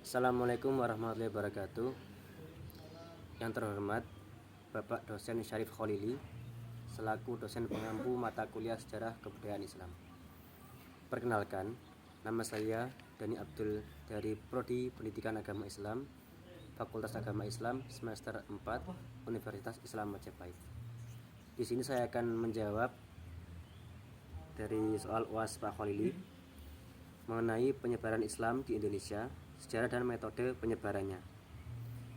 Assalamualaikum warahmatullahi wabarakatuh. Yang terhormat Bapak Dosen Syarif Kholili selaku dosen pengampu mata kuliah Sejarah Kebudayaan Islam. Perkenalkan, nama saya Dani Abdul dari Prodi Pendidikan Agama Islam, Fakultas Agama Islam semester 4 Universitas Islam Majapahit. Di sini saya akan menjawab dari soal UAS Pak Kholili mengenai penyebaran Islam di Indonesia, sejarah dan metode penyebarannya.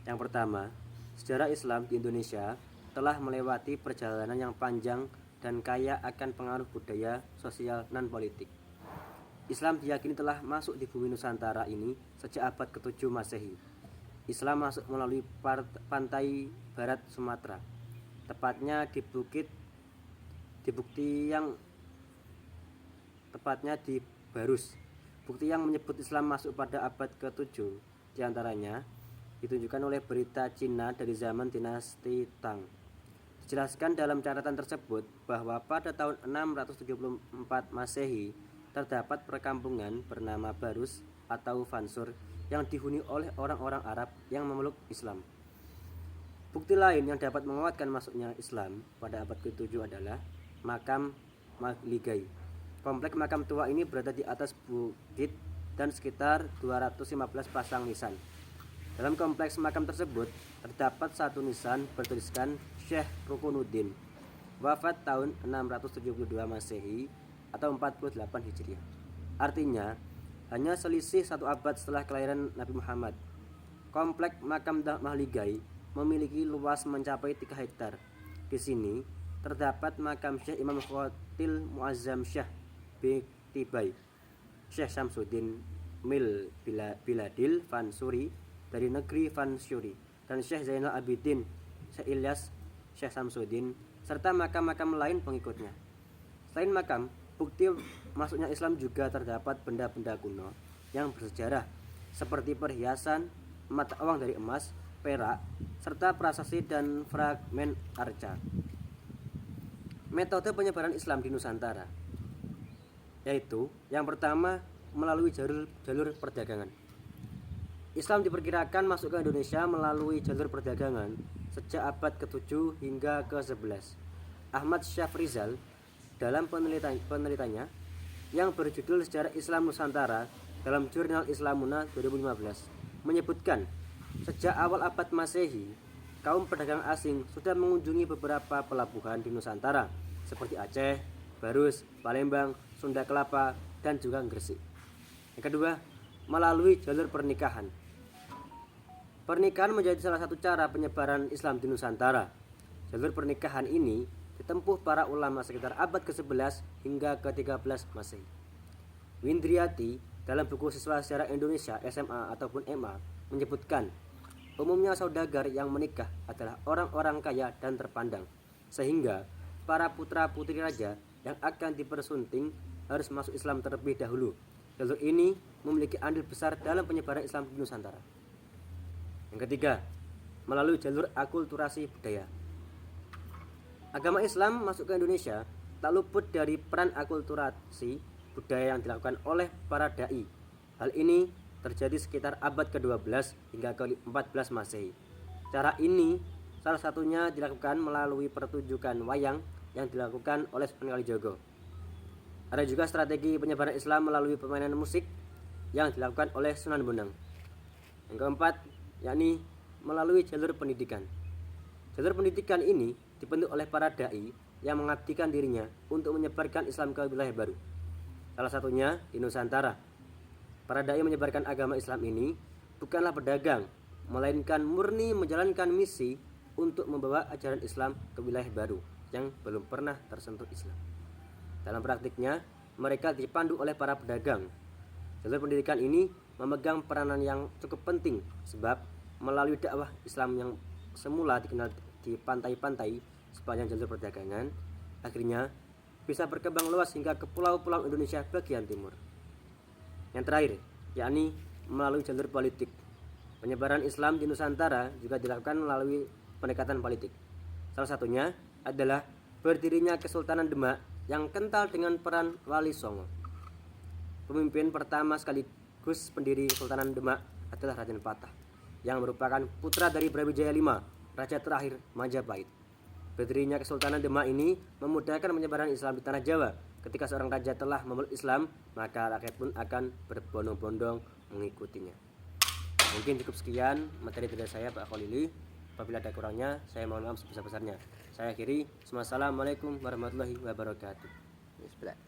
Yang pertama, sejarah Islam di Indonesia telah melewati perjalanan yang panjang dan kaya akan pengaruh budaya, sosial, dan politik. Islam diyakini telah masuk di bumi Nusantara ini sejak abad ke-7 Masehi. Islam masuk melalui pantai barat Sumatera, tepatnya di Barus. Bukti yang menyebut Islam masuk pada abad ke-7 diantaranya ditunjukkan oleh berita Cina dari zaman dinasti Tang. Dijelaskan dalam catatan tersebut bahwa pada tahun 674 Masehi terdapat perkampungan bernama Barus atau Fansur yang dihuni oleh orang-orang Arab yang memeluk Islam. Bukti lain yang dapat menguatkan masuknya Islam pada abad ke-7 adalah makam Mahligai. Kompleks makam tua ini berada di atas bukit dan sekitar 215 pasang nisan. Dalam kompleks makam tersebut terdapat satu nisan bertuliskan Syekh Rukunuddin, wafat tahun 672 Masehi atau 48 Hijriah. Artinya, hanya selisih satu abad setelah kelahiran Nabi Muhammad. Kompleks makam Mahligai memiliki luas mencapai 3 hektar. Di sini terdapat makam Syekh Imam Khotil Muazzam Syekh Tibai, Syekh Samsuddin Mil Biladil Fansuri dari negeri Fansuri, dan Syekh Zainal Abidin, Syekh Ilyas, Syekh Samsuddin, serta makam-makam lain pengikutnya. Selain makam, bukti masuknya Islam juga terdapat benda-benda kuno yang bersejarah seperti perhiasan, mata uang dari emas, perak, serta prasasti dan fragmen arca. Metode penyebaran Islam di Nusantara yaitu yang pertama melalui jalur perdagangan. Islam diperkirakan masuk ke Indonesia melalui jalur perdagangan sejak abad ke-7 hingga ke-11. Ahmad Syafrizal dalam penelitiannya yang berjudul Sejarah Islam Nusantara dalam jurnal Islamuna 2015 menyebutkan sejak awal abad Masehi kaum pedagang asing sudah mengunjungi beberapa pelabuhan di Nusantara seperti Aceh, Barus, Palembang, Sunda Kelapa, dan juga Gresik. Yang kedua, melalui jalur pernikahan. Pernikahan menjadi salah satu cara penyebaran Islam di Nusantara. Jalur pernikahan ini ditempuh para ulama sekitar abad ke-11 hingga ke-13 Masehi. Windriati dalam buku Siswa Sejarah Indonesia SMA ataupun MA menyebutkan umumnya saudagar yang menikah adalah orang-orang kaya dan terpandang, sehingga para putra-putri raja yang akan dipersunting harus masuk Islam terlebih dahulu. Jalur ini memiliki andil besar dalam penyebaran Islam di Nusantara. Yang ketiga, melalui jalur akulturasi budaya. Agama Islam masuk ke Indonesia tak luput dari peran akulturasi budaya yang dilakukan oleh para dai. Hal ini terjadi sekitar abad ke-12 hingga ke-14 Masehi. Cara ini salah satunya dilakukan melalui pertunjukan wayang yang dilakukan oleh Sunan Kalijogo. Ada juga strategi penyebaran Islam melalui permainan musik yang dilakukan oleh Sunan Bonang. Yang keempat, yakni melalui jalur pendidikan. Jalur pendidikan ini dibentuk oleh para dai yang mengabdikan dirinya untuk menyebarkan Islam ke wilayah baru. Salah satunya di Nusantara. Para dai menyebarkan agama Islam ini bukanlah pedagang, melainkan murni menjalankan misi untuk membawa ajaran Islam ke wilayah baru yang belum pernah tersentuh Islam. Dalam praktiknya, mereka dipandu oleh para pedagang. Jalur pendidikan ini memegang peranan yang cukup penting sebab melalui dakwah Islam yang semula dikenal di pantai-pantai sepanjang jalur perdagangan, akhirnya bisa berkembang luas hingga ke pulau-pulau Indonesia bagian timur. Yang terakhir, yakni melalui jalur politik. Penyebaran Islam di Nusantara juga dilakukan melalui pendekatan politik. Salah satunya adalah berdirinya Kesultanan Demak yang kental dengan peran Wali Songo. Pemimpin pertama sekaligus pendiri Kesultanan Demak adalah Raden Patah, yang merupakan putra dari Brawijaya V, raja terakhir Majapahit. Berdirinya Kesultanan Demak ini memudahkan penyebaran Islam di tanah Jawa. Ketika seorang raja telah memeluk Islam, maka rakyat pun akan berbondong-bondong mengikutinya. Mungkin cukup sekian materi dari saya, Pak Kholili. Apabila ada kurangnya, saya mohon maaf sebesar-besarnya. Saya akhiri. Wassalamualaikum warahmatullahi wabarakatuh. Bismillah.